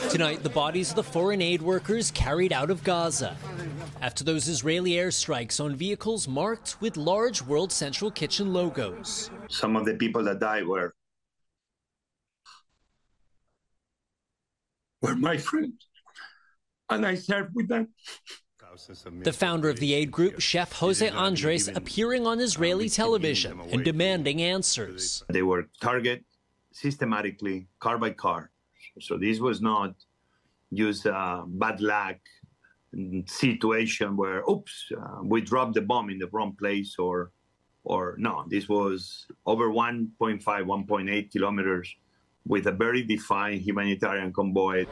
Tonight, the bodies of the foreign aid workers carried out of Gaza after those Israeli airstrikes on vehicles marked with large World Central Kitchen logos. Some of the people that died were my friends, and I served with them. The founder of the aid group, Chef Jose Andres, appearing on Israeli television and demanding answers. They were targeted systematically, car by car. So this was not just a bad luck situation where, oops, we dropped the bomb in the wrong place, or no. This was over 1.5, 1.8 kilometers with a very defined humanitarian convoy.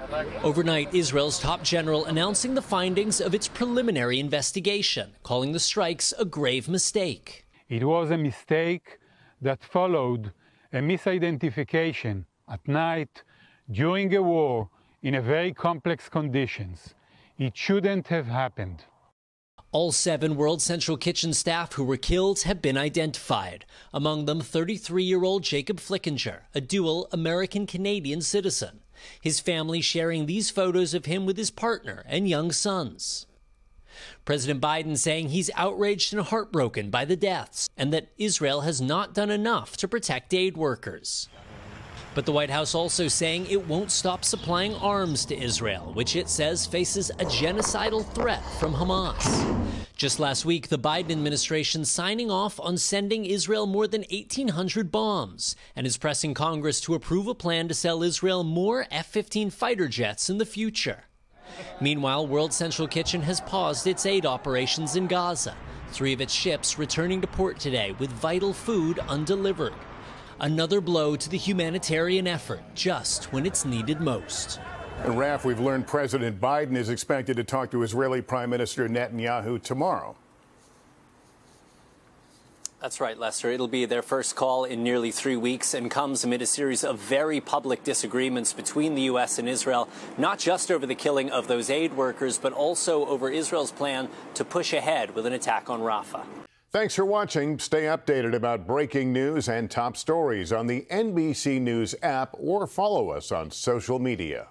Overnight, Israel's top general announcing the findings of its preliminary investigation, calling the strikes a grave mistake. It was a mistake that followed a misidentification at night during a war in a very complex conditions. It shouldn't have happened. All 7 World Central Kitchen staff who were killed have been identified. Among them, 33-year-old Jacob Flickinger, a dual American-Canadian citizen. His family sharing these photos of him with his partner and young sons. President Biden saying he's outraged and heartbroken by the deaths and that Israel has not done enough to protect aid workers. But the White House also saying it won't stop supplying arms to Israel, which it says faces a genocidal threat from Hamas. Just last week, the Biden administration signing off on sending Israel more than 1,800 bombs and is pressing Congress to approve a plan to sell Israel more F-15 fighter jets in the future. Meanwhile, World Central Kitchen has paused its aid operations in Gaza, 3 of its ships returning to port today with vital food undelivered. Another blow to the humanitarian effort, just when it's needed most. And Raf, we've learned President Biden is expected to talk to Israeli Prime Minister Netanyahu tomorrow. That's right, Lester. It'll be their first call in nearly 3 weeks and comes amid a series of very public disagreements between the U.S. and Israel, not just over the killing of those aid workers, but also over Israel's plan to push ahead with an attack on Rafah. Thanks for watching. Stay updated about breaking news and top stories on the NBC News app or follow us on social media.